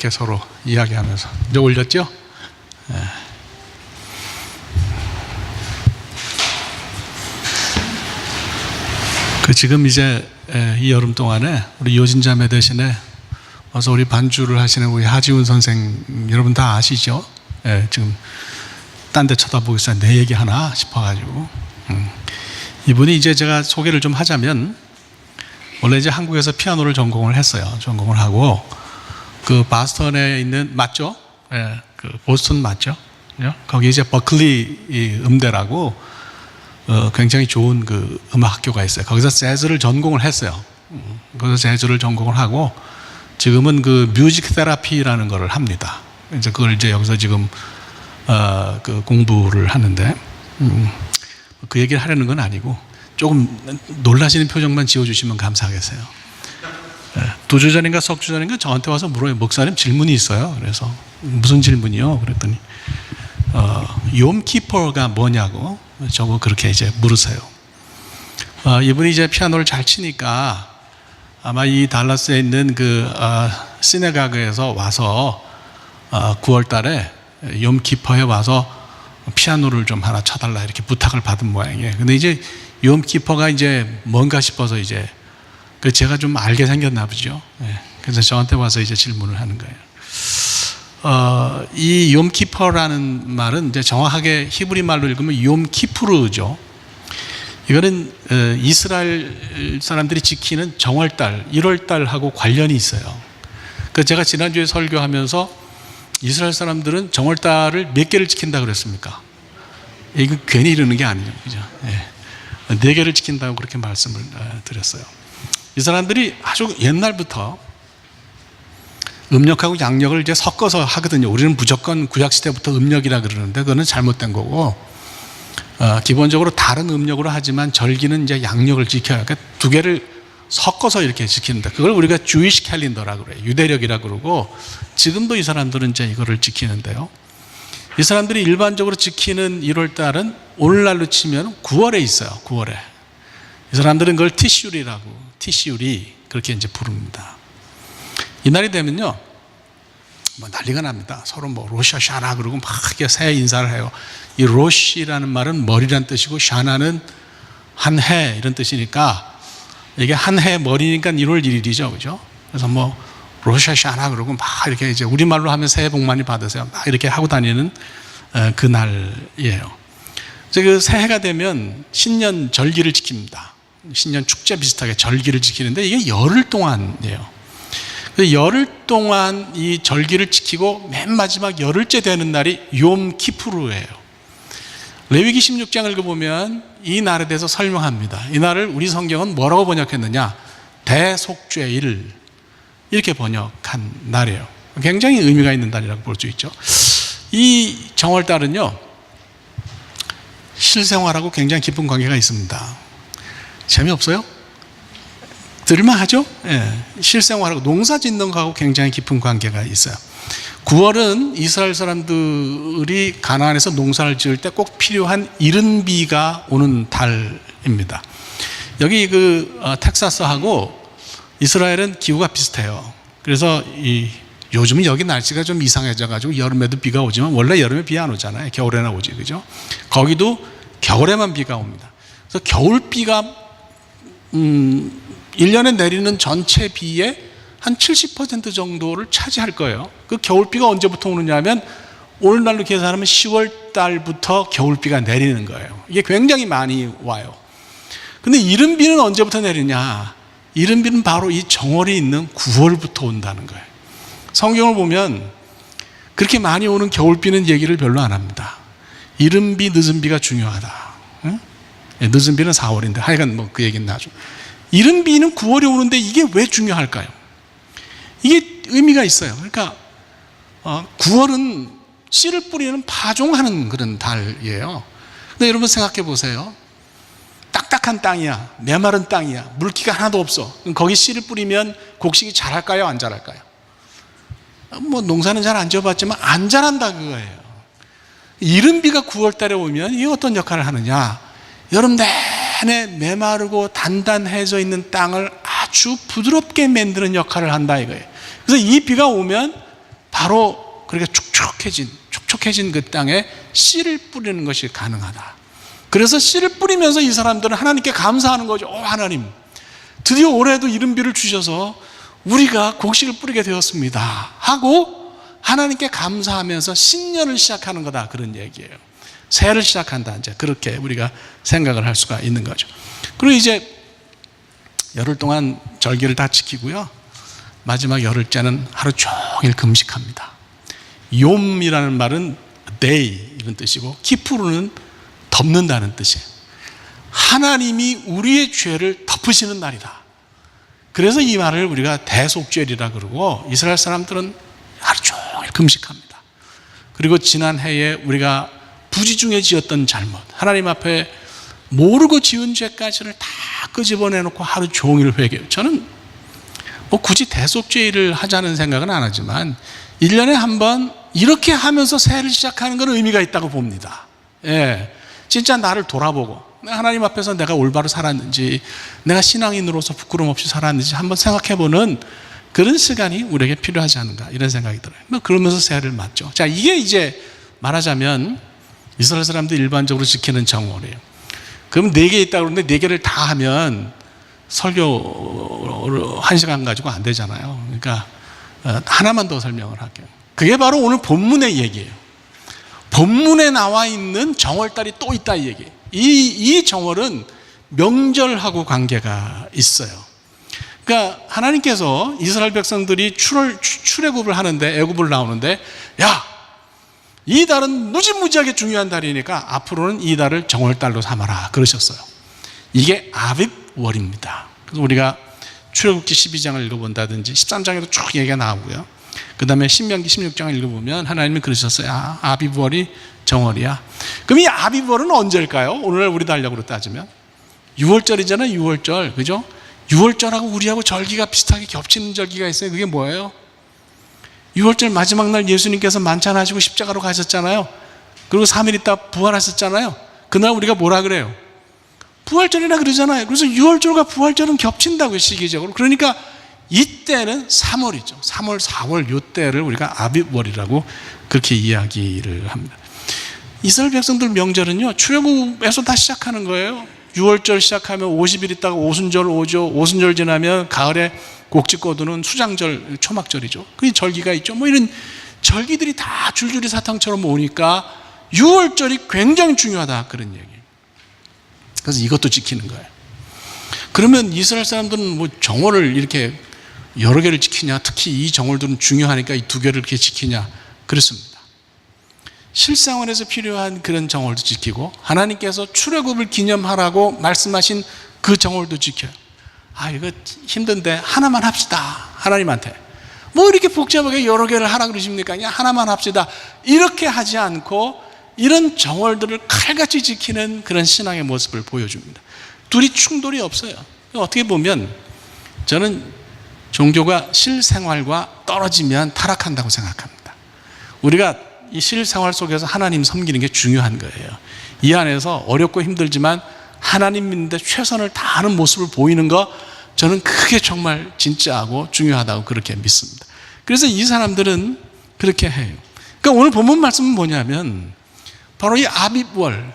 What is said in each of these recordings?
이렇게 서로 이야기하면서 이제 올렸죠? 예. 지금 이제 이 여름 동안에 우리 요진자매 대신에 와서 우리 반주를 하시는 우리 하지훈 선생 여러분 다 아시죠? 예, 지금 딴 데 쳐다보고 있어요. 내 얘기 하나 싶어가지고. 이분이 이제 제가 소개를 좀 하자면 원래 이제 한국에서 피아노를 전공을 했어요. 전공을 하고 그 바스턴에 있는 맞죠? 예, 그 보스턴 맞죠? 거기 이제 버클리 음대라고 굉장히 좋은 그 음악 학교가 있어요. 거기서 재즈를 전공을 했어요. 거기서 재즈를 전공을 하고 지금은 그 뮤직 테라피라는 거를 합니다. 이제 그걸 이제 여기서 지금 그 공부를 하는데 그 얘기를 하려는 건 아니고 조금 놀라시는 표정만 지어주시면 감사하겠어요. 두 주 전인가 석 주 전인가 저한테 와서 물어요. 목사님 질문이 있어요. 그래서 무슨 질문이요? 그랬더니 욤키퍼가 뭐냐고 저거 그렇게 이제 물으세요. 이분이 이제 피아노를 잘 치니까 아마 이 달라스에 있는 그 시네가그에서 와서 9월 달에 욤키퍼에 와서 피아노를 좀 하나 쳐달라 이렇게 부탁을 받은 모양이에요. 근데 이제 욤키퍼가 이제 뭔가 싶어서 이제 제가 좀 알게 생겼나 보죠. 그래서 저한테 와서 이제 질문을 하는 거예요. 이 욤키퍼라는 말은 이제 정확하게 히브리 말로 읽으면 욤키푸르죠. 이거는 이스라엘 사람들이 지키는 정월달, 1월달하고 관련이 있어요. 그래서 제가 지난주에 설교하면서 이스라엘 사람들은 정월달을 몇 개를 지킨다 그랬습니까? 이거 괜히 이러는 게 아니죠. 그죠? 4개를 지킨다고 그렇게 말씀을 드렸어요. 이 사람들이 아주 옛날부터 음력하고 양력을 이제 섞어서 하거든요. 우리는 무조건 구약시대부터 음력이라 그러는데 그거는 잘못된 거고, 기본적으로 다른 음력으로 하지만 절기는 이제 양력을 지켜요. 그러니까 2개를 섞어서 이렇게 지키는데 그걸 우리가 주이시 캘린더라고 그래요. 유대력이라 그러고 지금도 이 사람들은 이제 이거를 지키는데요. 이 사람들이 일반적으로 지키는 1월달은 오늘날로 치면 9월에 있어요. 9월에. 이 사람들은 그걸 티슈리 그렇게 이제 부릅니다. 이날이 되면요, 뭐 난리가 납니다. 서로 뭐 로샤샤나 그러고 막 이렇게 새해 인사를 해요. 이 로시라는 말은 머리란 뜻이고 샤나는 한 해 이런 뜻이니까 이게 한 해 머리니까 1월 1일이죠, 그죠? 그래서 뭐 로샤샤나 그러고 막 이렇게 이제 우리말로 하면 새해 복 많이 받으세요. 막 이렇게 하고 다니는 그 날이에요. 그 새해가 되면 신년 절기를 지킵니다. 신년 축제 비슷하게 절기를 지키는데 이게 열흘 동안이에요. 열흘 동안 이 절기를 지키고 맨 마지막 열흘째 되는 날이 욤키푸르예요. 레위기 16장을 읽어보면 이 날에 대해서 설명합니다. 이 날을 우리 성경은 뭐라고 번역했느냐? 대속죄일 이렇게 번역한 날이에요. 굉장히 의미가 있는 날이라고 볼 수 있죠. 이 정월달은요, 실생활하고 굉장히 깊은 관계가 있습니다. 재미없어요? 들을만 하죠? 실생활하고 농사 짓는 거하고 굉장히 깊은 관계가 있어요. 9월은 이스라엘 사람들이 가나안에서 농사를 지을 때 꼭 필요한 이른 비가 오는 달입니다. 여기 그 텍사스하고 이스라엘은 기후가 비슷해요. 그래서 요즘은 여기 날씨가 좀 이상해져가지고 여름에도 비가 오지만 원래 여름에 비 안 오잖아요. 겨울에나 오지, 그죠? 거기도 겨울에만 비가 옵니다. 그래서 겨울비가 1년에 내리는 전체 비의 한 70% 정도를 차지할 거예요. 그 겨울비가 언제부터 오느냐 하면 오늘날로 계산하면 10월 달부터 겨울비가 내리는 거예요. 이게 굉장히 많이 와요. 근데 이른비는 언제부터 내리냐? 이른비는 바로 이 정월이 있는 9월부터 온다는 거예요. 성경을 보면 그렇게 많이 오는 겨울비는 얘기를 별로 안 합니다. 이른비, 늦은비가 중요하다. 응? 늦은비는 4월인데 하여간 뭐 그 얘기는 나중. 이른비는 9월에 오는데 이게 왜 중요할까요? 이게 의미가 있어요. 그러니까 9월은 씨를 뿌리는 파종하는 그런 달이에요. 근데 여러분 생각해 보세요. 딱딱한 땅이야, 메마른 땅이야, 물기가 하나도 없어. 거기 씨를 뿌리면 곡식이 자랄까요, 안 자랄까요? 뭐 농사는 잘 안 지어봤지만 안 자란다 그거예요. 이른비가 9월 달에 오면 이게 어떤 역할을 하느냐? 여름 내내 메마르고 단단해져 있는 땅을 아주 부드럽게 만드는 역할을 한다 이거예요. 그래서 이 비가 오면 바로 그렇게 촉촉해진 그 땅에 씨를 뿌리는 것이 가능하다. 그래서 씨를 뿌리면서 이 사람들은 하나님께 감사하는 거죠. 하나님, 드디어 올해도 이른 비를 주셔서 우리가 곡식을 뿌리게 되었습니다 하고 하나님께 감사하면서 신년을 시작하는 거다, 그런 얘기예요. 새해를 시작한다, 이제 그렇게 우리가 생각을 할 수가 있는 거죠. 그리고 이제 열흘 동안 절기를 다 지키고요, 마지막 열흘째는 하루 종일 금식합니다. 욤이라는 말은 day 이런 뜻이고, 키푸르는 덮는다는 뜻이에요. 하나님이 우리의 죄를 덮으시는 날이다. 그래서 이 말을 우리가 대속죄일이라 그러고, 이스라엘 사람들은 하루 종일 금식합니다. 그리고 지난해에 우리가 부지중에 지었던 잘못, 하나님 앞에 모르고 지은 죄까지를 다 끄집어내놓고 하루 종일 회개해요. 저는 뭐 굳이 대속죄일을 하자는 생각은 안 하지만 1년에 한 번 이렇게 하면서 새해를 시작하는 건 의미가 있다고 봅니다. 예, 진짜 나를 돌아보고 하나님 앞에서 내가 올바로 살았는지, 내가 신앙인으로서 부끄럼 없이 살았는지 한번 생각해보는 그런 시간이 우리에게 필요하지 않은가, 이런 생각이 들어요. 그러면서 새해를 맞죠. 자, 이게 이제 말하자면 이스라엘 사람들이 일반적으로 지키는 정월이에요. 그럼 4개 있다고 그러는데 4개를 다 하면 설교 1시간 가지고 안 되잖아요. 그러니까 하나만 더 설명을 할게요. 그게 바로 오늘 본문의 얘기예요. 본문에 나와 있는 정월달이 또 있다, 이 얘기예요. 이 정월은 명절하고 관계가 있어요. 그러니까 하나님께서 이스라엘 백성들이 출애굽을 하는데, 애굽을 나오는데, 야, 이 달은 무지무지하게 중요한 달이니까 앞으로는 이 달을 정월달로 삼아라 그러셨어요. 이게 아빕월입니다. 그래서 우리가 출애굽기 12장을 읽어본다든지 13장에도 쭉 얘기가 나오고요, 그 다음에 신명기 16장을 읽어보면 하나님이 그러셨어요. 아빕월이 정월이야. 그럼 이 아빕월은 언제일까요? 오늘날 우리 달력으로 따지면 6월절이잖아요. 6월절, 그죠? 6월절하고 우리하고 절기가 비슷하게 겹치는 절기가 있어요. 그게 뭐예요? 6월절 마지막 날 예수님께서 만찬하시고 십자가로 가셨잖아요. 그리고 3일 있다 부활하셨잖아요. 그날 우리가 뭐라 그래요? 부활절이라 그러잖아요. 그래서 6월절과 부활절은 겹친다고요, 시기적으로. 그러니까 이때는 3월이죠. 3월, 4월 이때를 우리가 아빕월이라고 그렇게 이야기를 합니다. 이스라엘 백성들 명절은요, 출애굽에서 다 시작하는 거예요. 6월절 시작하면 50일 있다가 오순절 오죠. 오순절 지나면 가을에 곡지 거두는 수장절, 초막절이죠. 그 절기가 있죠. 뭐 이런 절기들이 다 줄줄이 사탕처럼 오니까 6월절이 굉장히 중요하다, 그런 얘기예요. 그래서 이것도 지키는 거예요. 그러면 이스라엘 사람들은 뭐 정월을 이렇게 여러 개를 지키냐, 특히 이 정월들은 중요하니까 이 2개를 이렇게 지키냐, 그렇습니다. 실생활에서 필요한 그런 정월도 지키고, 하나님께서 출애굽을 기념하라고 말씀하신 그 정월도 지켜요. 이거 힘든데 하나만 합시다, 하나님한테. 뭐 이렇게 복잡하게 여러 개를 하라 그러십니까? 그냥 하나만 합시다, 이렇게 하지 않고 이런 정월들을 칼같이 지키는 그런 신앙의 모습을 보여줍니다. 둘이 충돌이 없어요. 어떻게 보면 저는 종교가 실생활과 떨어지면 타락한다고 생각합니다. 우리가 이 실생활 속에서 하나님 섬기는 게 중요한 거예요. 이 안에서 어렵고 힘들지만 하나님 믿는데 최선을 다하는 모습을 보이는 거, 저는 그게 정말 진짜하고 중요하다고 그렇게 믿습니다. 그래서 이 사람들은 그렇게 해요. 그러니까 오늘 본문 말씀은 뭐냐면 바로 이 아빕월,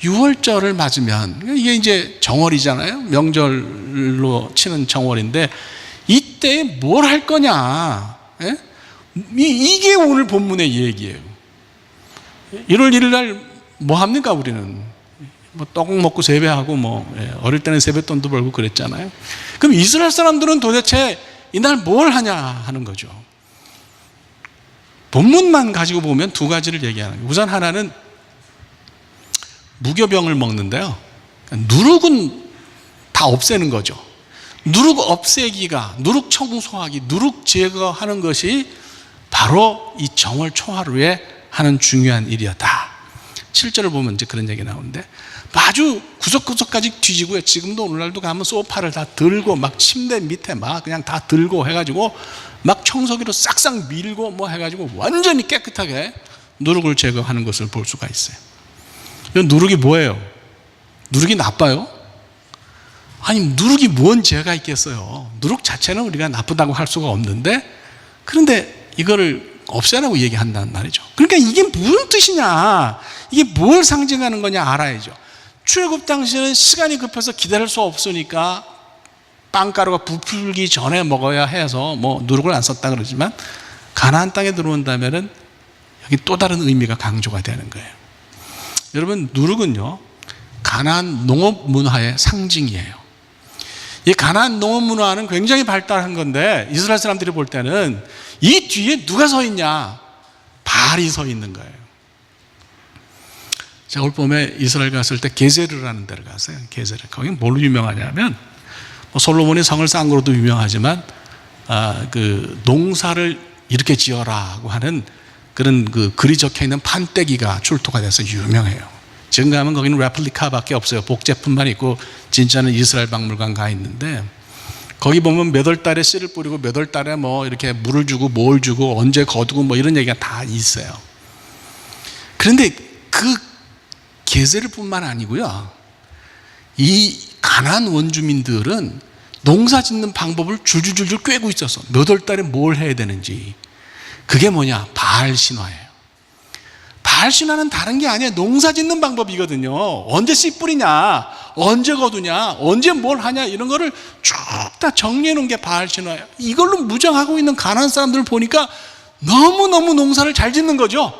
6월절을 맞으면, 이게 이제 정월이잖아요. 명절로 치는 정월인데 이때 뭘 할 거냐, 예? 이게 오늘 본문의 얘기예요. 1월 1일 날 뭐 합니까? 우리는 뭐 떡 먹고 세배하고, 뭐 어릴 때는 세뱃돈도 벌고 그랬잖아요. 그럼 이스라엘 사람들은 도대체 이날 뭘 하냐 하는 거죠. 본문만 가지고 보면 2가지를 얘기하는 거예요. 우선 하나는 무교병을 먹는데요, 누룩은 다 없애는 거죠. 누룩 없애기가, 누룩 청소하기, 누룩 제거하는 것이 바로 이 정월 초하루에 하는 중요한 일이었다. 7절을 보면 이제 그런 얘기 나오는데, 아주 구석구석까지 뒤지고요. 지금도 오늘날도 가면 소파를 다 들고 막 침대 밑에 막 그냥 다 들고 해가지고 막 청소기로 싹싹 밀고 뭐 해가지고 완전히 깨끗하게 누룩을 제거하는 것을 볼 수가 있어요. 누룩이 뭐예요? 누룩이 나빠요? 아니, 누룩이 뭔 죄가 있겠어요? 누룩 자체는 우리가 나쁘다고 할 수가 없는데, 그런데 이거를 없애라고 얘기한단 말이죠. 그러니까 이게 무슨 뜻이냐, 이게 뭘 상징하는 거냐 알아야죠. 출애굽 당시에는 시간이 급해서 기다릴 수 없으니까 빵가루가 부풀기 전에 먹어야 해서 뭐 누룩을 안 썼다 그러지만, 가나안 땅에 들어온다면은 여기 또 다른 의미가 강조가 되는 거예요. 여러분, 누룩은요 가나안 농업 문화의 상징이에요. 이 가나안 농업 문화는 굉장히 발달한 건데, 이스라엘 사람들이 볼 때는 이 뒤에 누가 서 있냐? 바알이 서 있는 거예요. 제가 올 봄에 이스라엘 갔을 때 게제르라는 데를 갔어요. 게제르. 거기 뭘로 유명하냐면, 뭐 솔로몬이 성을 쌓은 거로도 유명하지만, 그 농사를 이렇게 지어라고 하는 그런 그 글이 적혀 있는 판때기가 출토가 돼서 유명해요. 지금 가면 거기는 레플리카밖에 없어요. 복제품만 있고 진짜는 이스라엘 박물관 가 있는데, 거기 보면 몇 월 달에 씨를 뿌리고 몇 월 달에 뭐 이렇게 물을 주고 뭘 주고 언제 거두고 뭐 이런 얘기가 다 있어요. 그런데 그 게제르뿐만 아니고요, 이 가나안 원주민들은 농사 짓는 방법을 줄줄줄줄 꿰고 있었어. 몇 월 달에 뭘 해야 되는지. 그게 뭐냐? 바알 신화예요. 바알 신화는 다른 게 아니에요. 농사 짓는 방법이거든요. 언제 씨 뿌리냐, 언제 거두냐, 언제 뭘 하냐, 이런 거를 쭉 다 정리해 놓은 게 바알 신화예요. 이걸로 무장하고 있는 가나안 사람들을 보니까 너무너무 농사를 잘 짓는 거죠.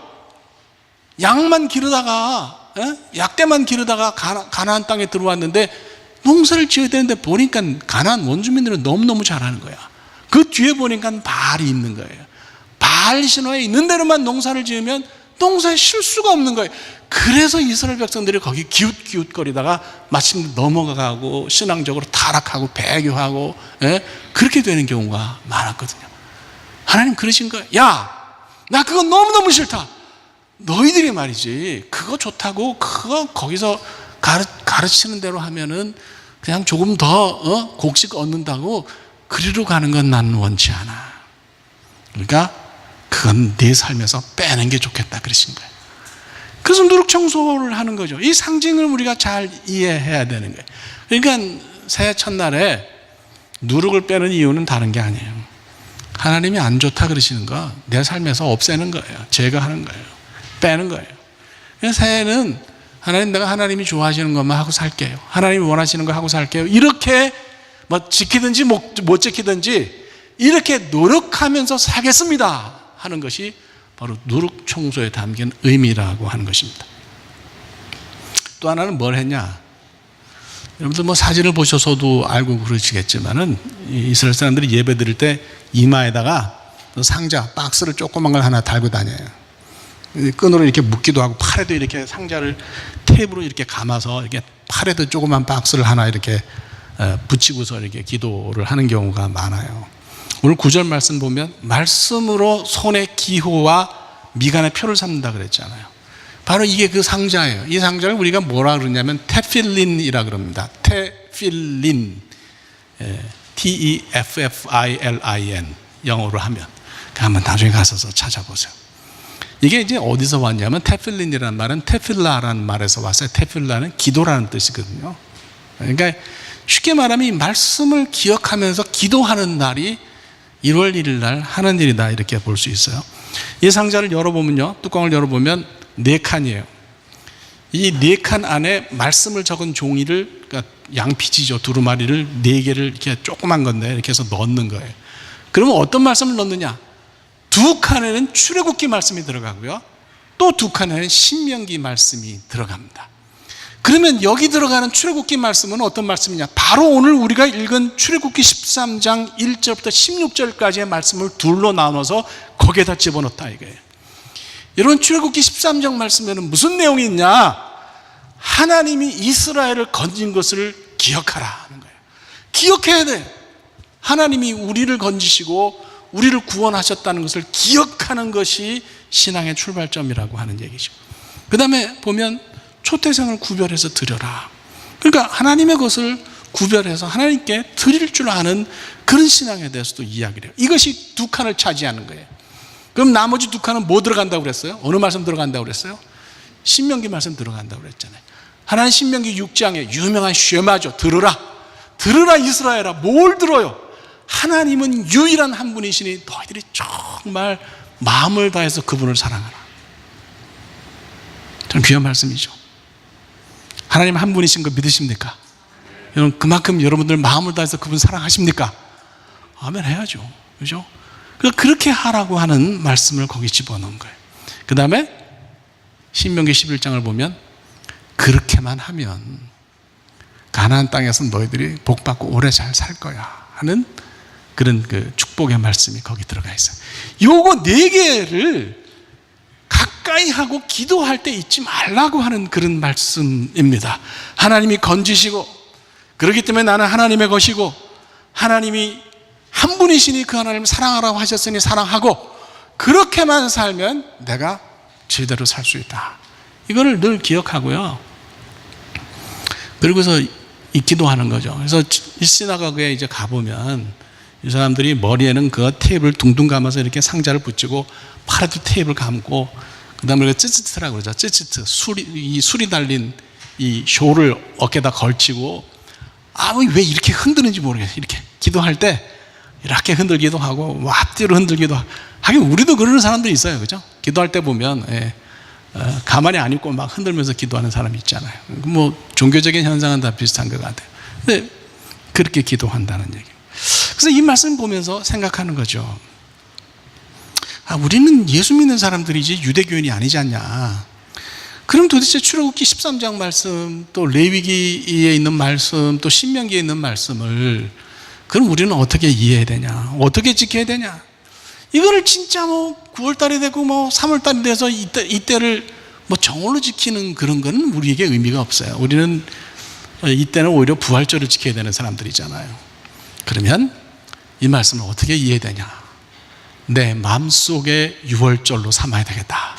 양만 기르다가, 약대만 기르다가 가나안 땅에 들어왔는데 농사를 지어야 되는데, 보니까 가나안 원주민들은 너무너무 잘하는 거야. 그 뒤에 보니까 바알이 있는 거예요. 바알 신화에 있는 대로만 농사를 지으면 농사에 실수가 없는 거예요. 그래서 이스라엘 백성들이 거기 기웃기웃거리다가 마침내 넘어가고 신앙적으로 타락하고 배교하고, 그렇게 되는 경우가 많았거든요. 하나님 그러신 거예요. 야, 나 그거 너무너무 싫다. 너희들이 말이지 그거 좋다고 그거 거기서 가르치는 대로 하면은 그냥 조금 더 곡식 얻는다고 그리로 가는 건 나는 원치 않아. 그러니까 그건 내 삶에서 빼는 게 좋겠다 그러신 거예요. 그래서 누룩 청소를 하는 거죠. 이 상징을 우리가 잘 이해해야 되는 거예요. 그러니까 새해 첫날에 누룩을 빼는 이유는 다른 게 아니에요. 하나님이 안 좋다 그러시는 거 내 삶에서 없애는 거예요. 제거하는 거예요. 빼는 거예요. 그래서 새해는 하나님, 내가 하나님이 좋아하시는 것만 하고 살게요. 하나님이 원하시는 거 하고 살게요. 이렇게 뭐 지키든지 못 지키든지 이렇게 노력하면서 살겠습니다 하는 것이 바로 누룩 청소에 담긴 의미라고 하는 것입니다. 또 하나는 뭘 했냐? 여러분들 뭐 사진을 보셔서도 알고 그러시겠지만은, 이스라엘 사람들이 예배 드릴 때 이마에다가 상자, 박스를 조그만 걸 하나 달고 다녀요. 끈으로 이렇게 묶기도 하고, 팔에도 이렇게 상자를 테이프로 이렇게 감아서 이렇게 팔에도 조그만 박스를 하나 이렇게 붙이고서 이렇게 기도를 하는 경우가 많아요. 오늘 9절 말씀 보면 말씀으로 손의 기호와 미간의 표를 삼는다 그랬잖아요. 바로 이게 그 상자예요. 이 상자를 우리가 뭐라 그러냐면 테필린이라 그럽니다. 테필린, T-E-F-F-I-L-I-N, 영어로 하면. 한번 나중에 가서 찾아보세요. 이게 이제 어디서 왔냐면, 테필린이라는 말은 테필라라는 말에서 왔어요. 테필라는 기도라는 뜻이거든요. 그러니까 쉽게 말하면 이 말씀을 기억하면서 기도하는 날이 1월 1일 날 하는 일이다, 이렇게 볼 수 있어요. 이 상자를 열어보면요, 뚜껑을 열어보면 4칸이에요. 이 4칸 안에 말씀을 적은 종이를, 그러니까 양피지죠, 두루마리를 4개를 이렇게 조그만 건데 이렇게 해서 넣는 거예요. 그러면 어떤 말씀을 넣느냐? 2칸에는 출애굽기 말씀이 들어가고요, 또 2칸에는 신명기 말씀이 들어갑니다. 그러면 여기 들어가는 출애굽기 말씀은 어떤 말씀이냐? 바로 오늘 우리가 읽은 출애굽기 13장 1절부터 16절까지의 말씀을 둘로 나눠서 거기에다 집어넣다 이거예요. 여러분, 출애굽기 13장 말씀에는 무슨 내용이 있냐? 하나님이 이스라엘을 건진 것을 기억하라 하는 거예요. 기억해야 돼. 하나님이 우리를 건지시고 우리를 구원하셨다는 것을 기억하는 것이 신앙의 출발점이라고 하는 얘기죠. 그 다음에 보면 초태생을 구별해서 드려라. 그러니까 하나님의 것을 구별해서 하나님께 드릴 줄 아는 그런 신앙에 대해서도 이야기를 해요. 이것이 2칸을 차지하는 거예요. 그럼 나머지 2칸은 뭐 들어간다고 그랬어요? 어느 말씀 들어간다고 그랬어요? 신명기 말씀 들어간다고 그랬잖아요. 하나님 신명기 6장에 유명한 쉐마죠. 들으라. 들으라 이스라엘아. 뭘 들어요? 하나님은 유일한 한 분이시니 너희들이 정말 마음을 다해서 그분을 사랑하라. 참 귀한 말씀이죠. 하나님 한 분이신 거 믿으십니까? 여러분, 그만큼 여러분들 마음을 다해서 그분 사랑하십니까? 아멘 해야죠. 그죠? 그렇게 하라고 하는 말씀을 거기 집어넣은 거예요. 그 다음에 신명기 11장을 보면 그렇게만 하면 가나안 땅에서 너희들이 복받고 오래 잘 살 거야 하는 그런 그 축복의 말씀이 거기 들어가 있어요. 요거 4개를 가까이 하고 기도할 때 잊지 말라고 하는 그런 말씀입니다. 하나님이 건지시고, 그렇기 때문에 나는 하나님의 것이고, 하나님이 한 분이시니 그 하나님을 사랑하라고 하셨으니 사랑하고, 그렇게만 살면 내가 제대로 살 수 있다. 이거를 늘 기억하고요. 그리고서 이 기도하는 거죠. 그래서 이 시나고그에 이제 가보면 이 사람들이 머리에는 그 테이프를 둥둥 감아서 이렇게 상자를 붙이고 팔에도 테이프를 감고, 그 다음에 찌찌트라고 그러죠. 찌찌트. 술이 달린 이 쇼를 어깨에다 걸치고, 왜 이렇게 흔드는지 모르겠어요. 이렇게 기도할 때 이렇게 흔들기도 하고, 앞뒤로 흔들기도 하고. 하긴 우리도 그러는 사람들이 있어요. 그죠? 기도할 때 보면, 가만히 안 있고 막 흔들면서 기도하는 사람이 있잖아요. 뭐, 종교적인 현상은 다 비슷한 것 같아요. 근데 그렇게 기도한다는 얘기예요. 그래서 이 말씀 보면서 생각하는 거죠. 우리는 예수 믿는 사람들이지 유대교인이 아니지 않냐. 그럼 도대체 출애굽기 13장 말씀, 또 레위기에 있는 말씀, 또 신명기에 있는 말씀을 그럼 우리는 어떻게 이해해야 되냐, 어떻게 지켜야 되냐. 이거를 진짜 9월 달이 되고 3월 달이 돼서 이때를 정월로 지키는 그런 거는 우리에게 의미가 없어요. 우리는 이때는 오히려 부활절을 지켜야 되는 사람들이잖아요. 그러면 이 말씀을 어떻게 이해해야 되냐. 내 마음속에 유월절로 삼아야 되겠다.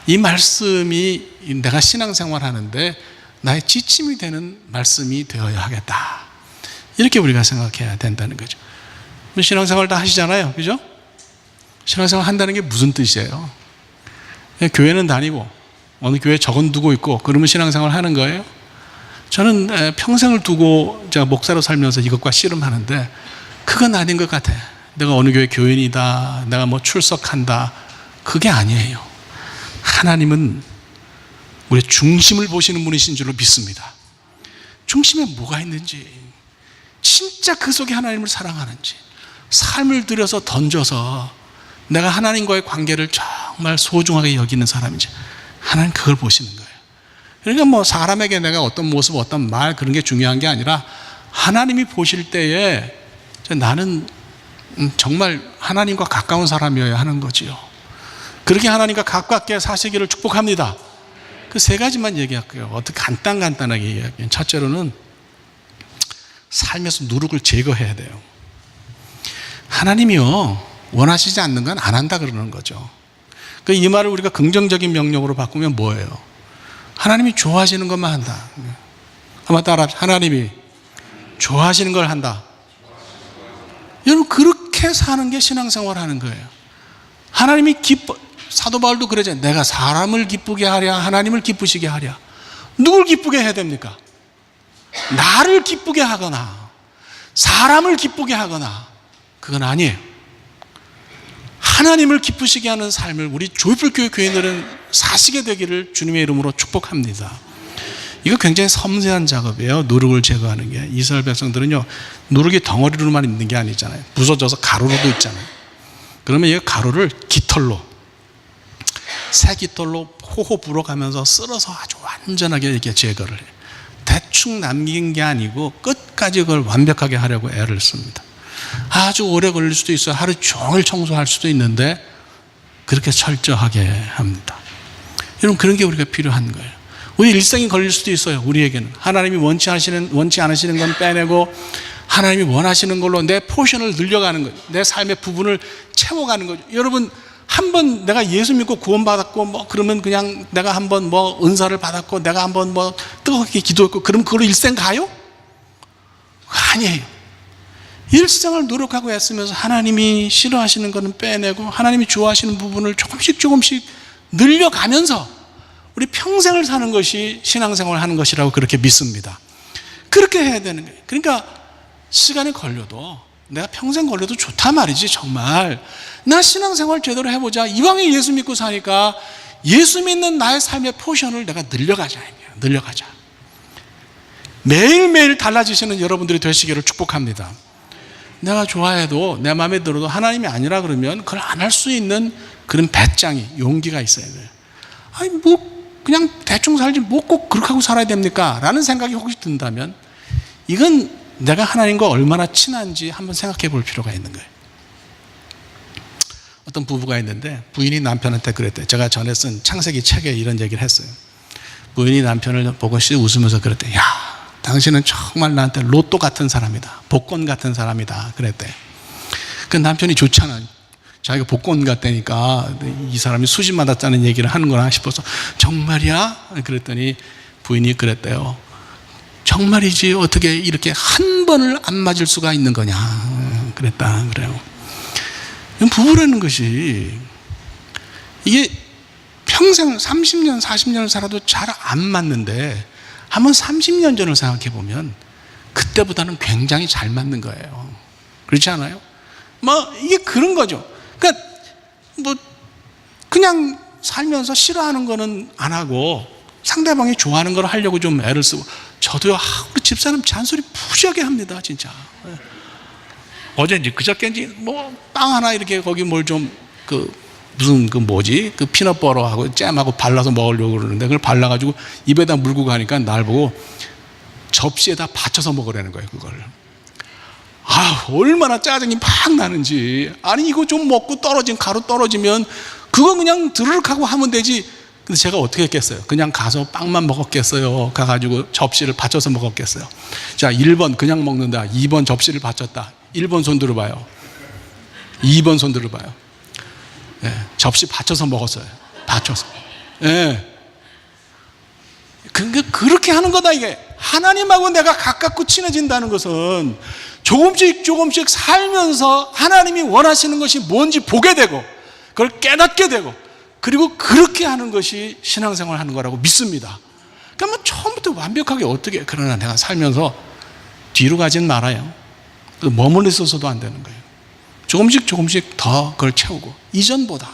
이 말씀이 내가 신앙생활 하는데 나의 지침이 되는 말씀이 되어야 하겠다. 이렇게 우리가 생각해야 된다는 거죠. 신앙생활 다 하시잖아요. 그죠? 신앙생활 한다는 게 무슨 뜻이에요? 교회는 다니고 어느 교회에 적어두고 있고 그러면 신앙생활 하는 거예요? 저는 평생을 두고 제가 목사로 살면서 이것과 씨름하는데 그건 아닌 것 같아요. 내가 어느 교회 교인이다, 내가 출석한다, 그게 아니에요. 하나님은 우리의 중심을 보시는 분이신 줄로 믿습니다. 중심에 뭐가 있는지, 진짜 그 속에 하나님을 사랑하는지, 삶을 들여서 던져서 내가 하나님과의 관계를 정말 소중하게 여기는 사람인지, 하나님 그걸 보시는 거예요. 그러니까 사람에게 내가 어떤 모습, 어떤 말, 그런 게 중요한 게 아니라 하나님이 보실 때에 나는 정말 하나님과 가까운 사람이어야 하는 거지요. 그렇게 하나님과 가깝게 사시기를 축복합니다. 그 3가지만 얘기할게요. 어떻게 간단하게 얘기할게요. 첫째로는 삶에서 누룩을 제거해야 돼요. 하나님이요, 원하시지 않는 건 안 한다 그러는 거죠. 이 말을 우리가 긍정적인 명령으로 바꾸면 뭐예요? 하나님이 좋아하시는 것만 한다. 한번 따라, 하나님이 좋아하시는 걸 한다. 여러분, 그렇게 사는 게 신앙생활 하는 거예요. 하나님이 사도 바울도 그러잖아요. 내가 사람을 기쁘게 하랴, 하나님을 기쁘시게 하랴. 누굴 기쁘게 해야 됩니까? 나를 기쁘게 하거나 사람을 기쁘게 하거나 그건 아니에요. 하나님을 기쁘시게 하는 삶을 우리 조이풀교회 교인들은 사시게 되기를 주님의 이름으로 축복합니다. 이거 굉장히 섬세한 작업이에요. 누룩을 제거하는 게. 이스라엘 백성들은요, 누룩이 덩어리로만 있는 게 아니잖아요. 부서져서 가루로도 있잖아요. 그러면 이 가루를 깃털로, 새 깃털로 호호 불어가면서 쓸어서 아주 완전하게 이렇게 제거를 해요. 대충 남긴 게 아니고 끝까지 그걸 완벽하게 하려고 애를 씁니다. 아주 오래 걸릴 수도 있어요. 하루 종일 청소할 수도 있는데 그렇게 철저하게 합니다. 여러분, 그런 게 우리가 필요한 거예요. 우리 일생이 걸릴 수도 있어요. 우리에게는 하나님이 원치 않으시는 건 빼내고 하나님이 원하시는 걸로 내 포션을 늘려가는 거예요. 내 삶의 부분을 채워가는 거죠. 여러분, 한번 내가 예수 믿고 구원받았고 그러면 그냥 내가 한번 은사를 받았고 내가 한번 뜨겁게 기도했고 그럼 그걸로 일생 가요? 아니에요. 일생을 노력하고 애쓰면서 하나님이 싫어하시는 거는 빼내고 하나님이 좋아하시는 부분을 조금씩 늘려가면서 우리 평생을 사는 것이 신앙생활을 하는 것이라고 그렇게 믿습니다. 그렇게 해야 되는 거예요. 그러니까 시간이 걸려도 내가 평생 걸려도 좋단 말이지. 정말 나 신앙생활 제대로 해보자. 이왕에 예수 믿고 사니까 예수 믿는 나의 삶의 포션을 내가 늘려가자. 매일매일 달라지시는 여러분들이 되시기를 축복합니다. 내가 좋아해도 내 마음에 들어도 하나님이 아니라 그러면 그걸 안 할 수 있는 그런 배짱이, 용기가 있어야 돼요. 아니 뭐 그냥 대충 살지 뭐 꼭 그렇게 하고 살아야 됩니까? 라는 생각이 혹시 든다면 이건 내가 하나님과 얼마나 친한지 한번 생각해 볼 필요가 있는 거예요. 어떤 부부가 있는데 부인이 남편한테 그랬대요. 제가 전에 쓴 창세기 책에 이런 얘기를 했어요. 부인이 남편을 보고 웃으면서 그랬대요. 야, 당신은 정말 나한테 로또 같은 사람이다. 복권 같은 사람이다. 그랬대. 그 남편이 좋잖아. 자기가 복권 같다니까 이 사람이 수십 받았다는 얘기를 하는 거나 싶어서 정말이야? 그랬더니 부인이 그랬대요. 정말이지 어떻게 이렇게 한 번을 안 맞을 수가 있는 거냐 그랬다 그래요. 부부라는 것이 이게 평생 30년 40년을 살아도 잘 안 맞는데 한번 30년 전을 생각해 보면 그때보다는 굉장히 잘 맞는 거예요. 그렇지 않아요? 뭐 이게 그런 거죠. 그러니까 뭐 그냥 살면서 싫어하는 거는 안 하고 상대방이 좋아하는 걸 하려고 좀 애를 쓰고 저도요 우리 집사람 잔소리 무지하게 합니다 진짜. 어제인지 그저께인지 뭐 빵 하나 이렇게 거기 뭘 좀 무슨 뭐지 피넛버터하고 잼하고 발라서 먹으려고 그러는데 그걸 발라가지고 입에다 물고 가니까 날 보고 접시에다 받쳐서 먹으라는 거예요 그걸. 얼마나 짜증이 막 나는지. 아니 이거 좀 먹고 가루 떨어지면 그거 그냥 드르륵 하고 하면 되지. 근데 제가 어떻게 했겠어요? 그냥 가서 빵만 먹었겠어요? 가가지고 접시를 받쳐서 먹었겠어요? 자, 1번 그냥 먹는다. 2번 접시를 받쳤다. 1번 손 들어봐요. 2번 손 들어봐요. 예, 접시 받쳐서 먹었어요. 받쳐서. 예. 그렇게 하는 거다 이게. 하나님하고 내가 가깝고 친해진다는 것은 조금씩 살면서 하나님이 원하시는 것이 뭔지 보게 되고 그걸 깨닫게 되고 그리고 그렇게 하는 것이 신앙생활 하는 거라고 믿습니다. 그러니까 뭐 처음부터 완벽하게 어떻게, 그러나 내가 살면서 뒤로 가진 말아요. 머물러 있어서도 안 되는 거예요. 조금씩 더 그걸 채우고 이전보다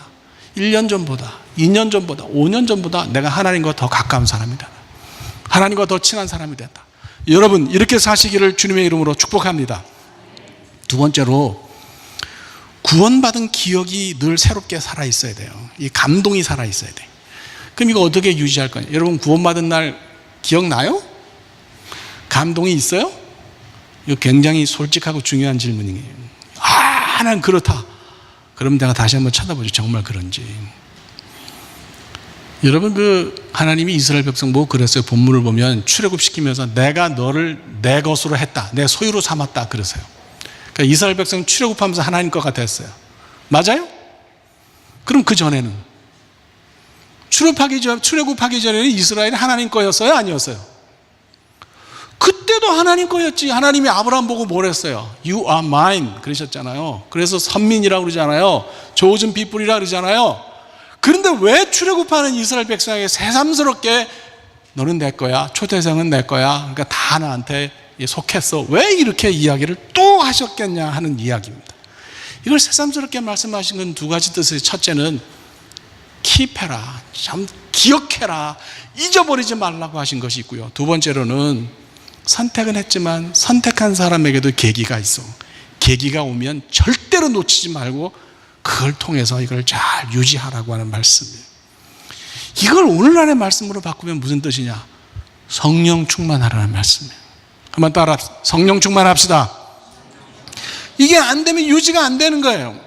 1년 전보다 2년 전보다 5년 전보다 내가 하나님과 더 가까운 사람이다. 하나님과 더 친한 사람이 됐다. 여러분 이렇게 사시기를 주님의 이름으로 축복합니다. 두 번째로 구원받은 기억이 늘 새롭게 살아있어야 돼요. 이 감동이 살아있어야 돼요. 그럼 이거 어떻게 유지할 거냐? 여러분 구원받은 날 기억나요? 감동이 있어요? 이거 굉장히 솔직하고 중요한 질문이에요. 난 그렇다. 그럼 내가 다시 한번 쳐다보죠. 정말 그런지. 여러분 하나님이 이스라엘 백성 뭐 그랬어요? 본문을 보면 출애굽시키면서 내가 너를 내 것으로 했다. 내 소유로 삼았다. 그러세요. 그러니까 이스라엘 백성 출애굽하면서 하나님 거가 됐어요. 맞아요? 그럼 그 전에는 출애굽하기 전에는 이스라엘이 하나님 거였어요? 아니었어요? 그때도 하나님 거였지. 하나님이 아브라함 보고 뭘 했어요? You are mine 그러셨잖아요. 그래서 선민이라고 그러잖아요. chosen people이라고 그러잖아요. 그런데 왜 출애굽하는 이스라엘 백성에게 새삼스럽게 너는 내 거야, 초대생은 내 거야, 그러니까 다 나한테 속했어, 왜 이렇게 이야기를 또 하셨겠냐 하는 이야기입니다. 이걸 새삼스럽게 말씀하신 건 두 가지 뜻이에요. 첫째는 킵해라, 참 기억해라, 잊어버리지 말라고 하신 것이 있고요. 두 번째로는 선택은 했지만 선택한 사람에게도 계기가 있어. 계기가 오면 절대로 놓치지 말고 그걸 통해서 이걸 잘 유지하라고 하는 말씀이에요. 이걸 오늘날의 말씀으로 바꾸면 무슨 뜻이냐? 성령 충만하라는 말씀이에요. 한번 따라 성령 충만합시다. 이게 안 되면 유지가 안 되는 거예요.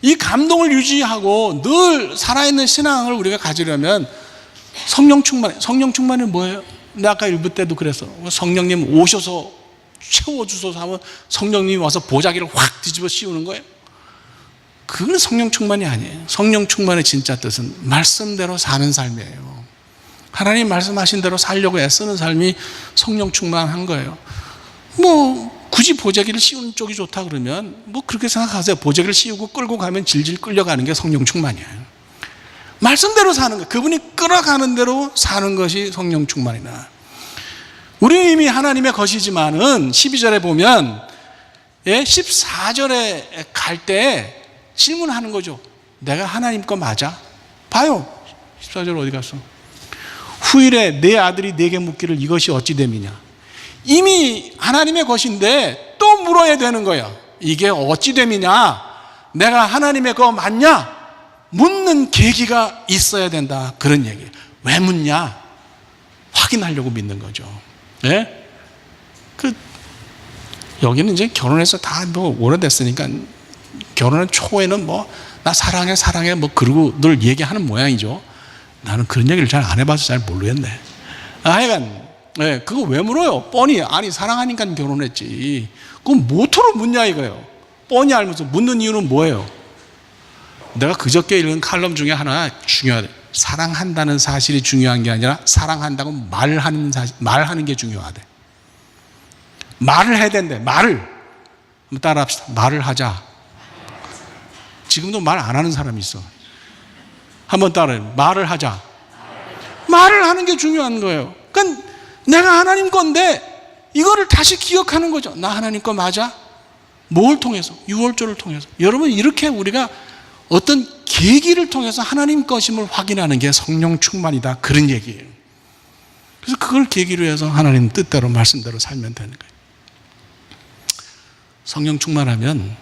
이 감동을 유지하고 늘 살아있는 신앙을 우리가 가지려면 성령 충만이 뭐예요? 내가 아까 1부 때도 그랬어. 성령님 오셔서 채워주소서 하면 성령님이 와서 보자기를 확 뒤집어 씌우는 거예요. 그건 성령 충만이 아니에요. 성령 충만의 진짜 뜻은 말씀대로 사는 삶이에요. 하나님 말씀하신 대로 살려고 애쓰는 삶이 성령 충만한 거예요. 뭐 굳이 보자기를 씌우는 쪽이 좋다 그러면 뭐 그렇게 생각하세요. 보자기를 씌우고 끌고 가면 질질 끌려가는 게 성령 충만이에요. 말씀대로 사는 거, 그분이 끌어가는 대로 사는 것이 성령 충만이다. 우리는 이미 하나님의 것이지만은 12절에 보면 14절에 갈 때 질문하는 거죠. 내가 하나님 거 맞아? 봐요. 14절 어디 갔어? 후일에 내 아들이 내게 묻기를 이것이 어찌 됨이냐. 이미 하나님의 것인데 또 물어야 되는 거야. 이게 어찌 됨이냐? 내가 하나님의 거 맞냐? 묻는 계기가 있어야 된다. 그런 얘기예요. 왜 묻냐? 확인하려고 믿는 거죠. 네? 여기는 이제 결혼해서 다 뭐 오래됐으니까 결혼한 초에는 뭐 나 사랑해 사랑해 뭐 그러고 늘 얘기하는 모양이죠. 나는 그런 얘기를 잘 안 해봐서 잘 모르겠네. 하여간 그거 왜 물어요? 뻔히 아니 사랑하니까 결혼했지. 그건 뭐토록 묻냐 이거예요. 뻔히 알면서 묻는 이유는 뭐예요? 내가 그저께 읽은 칼럼 중에 하나 중요하대. 사랑한다는 사실이 중요한 게 아니라 사랑한다고 말하는 게 중요하대. 말을 해야 된대. 말을. 한번 따라합시다. 말을 하자. 지금도 말 안 하는 사람이 있어. 한번 따라해요. 말을 하자. 말을 하는 게 중요한 거예요. 그러니까 내가 하나님 건데 이거를 다시 기억하는 거죠. 나 하나님 거 맞아? 뭘 통해서? 6월절을 통해서. 여러분 이렇게 우리가 어떤 계기를 통해서 하나님 것임을 확인하는 게 성령 충만이다. 그런 얘기예요. 그래서 그걸 계기로 해서 하나님 뜻대로 말씀대로 살면 되는 거예요. 성령 충만하면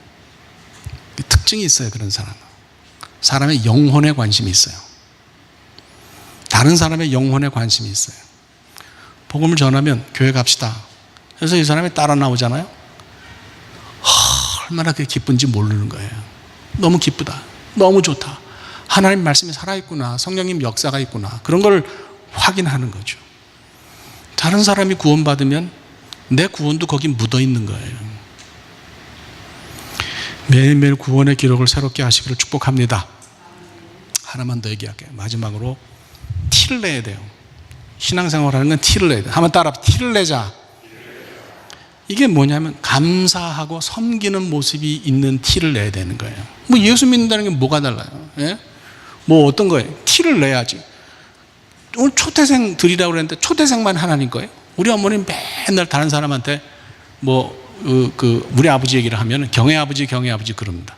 특징이 있어요. 그런 사람은 사람의 영혼에 관심이 있어요. 다른 사람의 영혼에 관심이 있어요. 복음을 전하면 교회 갑시다. 그래서 이 사람이 따라 나오잖아요. 얼마나 그게 기쁜지 모르는 거예요. 너무 기쁘다. 너무 좋다. 하나님 말씀이 살아있구나. 성령님 역사가 있구나. 그런 걸 확인하는 거죠. 다른 사람이 구원받으면 내 구원도 거기 묻어 있는 거예요. 매일매일 구원의 기록을 새롭게 하시기를 축복합니다. 하나만 더 얘기할게요. 마지막으로 티를 내야 돼요. 신앙생활하는 건 티를 내야 돼요. 한번 따라 티를 내자. 이게 뭐냐면 감사하고 섬기는 모습이 있는 티를 내야 되는 거예요. 뭐 예수 믿는다는 게 뭐가 달라요? 예? 뭐 어떤 거예요? 티를 내야지. 오늘 초태생 드리라고 그랬는데 초태생만 하나님 거예요? 우리 어머니는 맨날 다른 사람한테 우리 아버지 얘기를 하면 경애 아버지 그럽니다.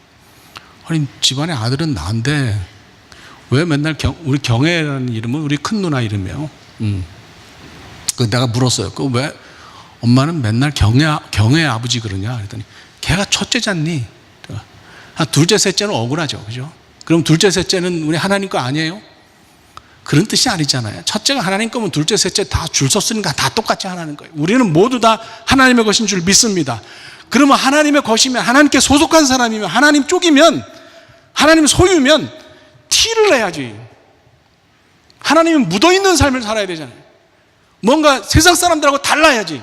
아니 집안의 아들은 나인데 왜 맨날 우리 경애라는 이름은 우리 큰 누나 이름이에요. 내가 물었어요. 왜 엄마는 맨날 경애 아버지 그러냐? 그랬더니 걔가 첫째잖니. 둘째 셋째는 억울하죠, 그죠? 그럼 둘째 셋째는 우리 하나님 거 아니에요? 그런 뜻이 아니잖아요. 첫째가 하나님 거면 둘째 셋째 다 줄 섰으니까 다 똑같이 하나님 거예요. 우리는 모두 다 하나님의 것인 줄 믿습니다. 그러면 하나님의 것이면 하나님께 소속한 사람이면 하나님 쪽이면 하나님 소유면 티를 내야지. 하나님은 묻어있는 삶을 살아야 되잖아요. 뭔가 세상 사람들하고 달라야지.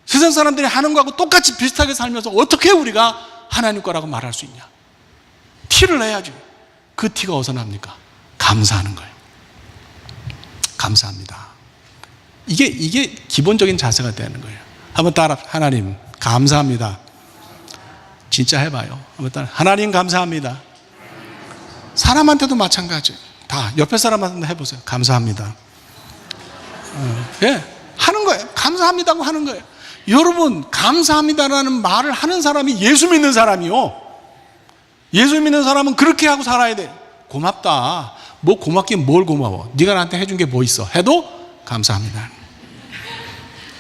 세상 사람들이 하는 거하고 똑같이 비슷하게 살면서 어떻게 우리가 하나님 거라고 말할 수 있냐. 티를 내야지. 그 티가 어디서 납니까? 감사하는 거예요. 감사합니다. 이게 기본적인 자세가 되는 거예요. 한번 따라 하나님 감사합니다. 진짜 해봐요. 한번 따라 하나님 감사합니다. 사람한테도 마찬가지. 다 옆에 사람한테 해보세요. 감사합니다. 하는 거예요. 감사합니다고 하는 거예요. 여러분 감사합니다라는 말을 하는 사람이 예수 믿는 사람이요. 예수 믿는 사람은 그렇게 하고 살아야 돼. 고맙다. 뭐 고맙긴 뭘 고마워. 네가 나한테 해준 게 뭐 있어. 해도 감사합니다.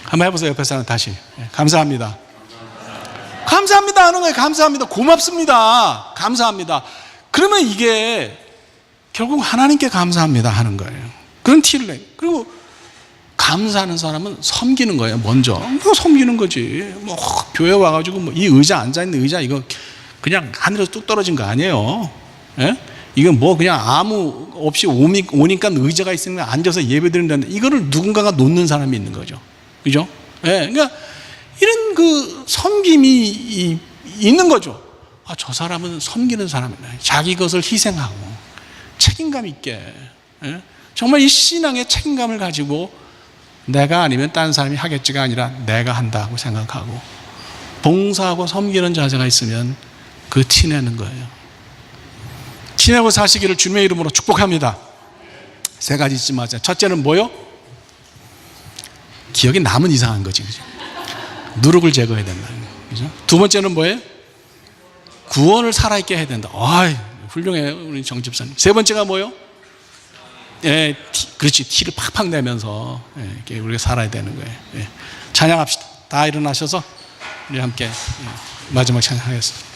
한번 해보세요. 옆에 사람 다시. 감사합니다. 감사합니다 하는 거예요. 감사합니다. 고맙습니다. 감사합니다. 그러면 이게 결국 하나님께 감사합니다 하는 거예요. 그런 티를 내. 그리고 감사하는 사람은 섬기는 거예요. 먼저 뭐 섬기는 거지. 뭐 교회 와가지고 뭐 이 의자 앉아있는 의자 이거 그냥 하늘에서 뚝 떨어진 거 아니에요. 예? 이건 뭐 그냥 아무 없이 오니까 의자가 있으면 앉아서 예배 드린다는데 이거를 누군가가 놓는 사람이 있는 거죠. 그죠? 예. 그러니까 이런 그 섬김이 있는 거죠. 아, 저 사람은 섬기는 사람이네. 자기 것을 희생하고 책임감 있게. 예? 정말 이 신앙의 책임감을 가지고 내가 아니면 다른 사람이 하겠지가 아니라 내가 한다고 생각하고 봉사하고 섬기는 자세가 있으면 그 티내는 거예요. 티내고 사시기를 주님의 이름으로 축복합니다. 세 가지 잊지 마세요. 첫째는 뭐요? 기억이 남은 이상한 거지. 그죠? 누룩을 제거해야 된다. 그죠? 두 번째는 뭐예요? 구원을 살아있게 해야 된다. 아이, 훌륭해요, 우리 정 집사님. 세 번째가 뭐예요? 예, 그렇지. 티를 팍팍 내면서 이렇게 우리가 살아야 되는 거예요. 예. 찬양합시다. 다 일어나셔서 우리 함께 마지막 찬양하겠습니다.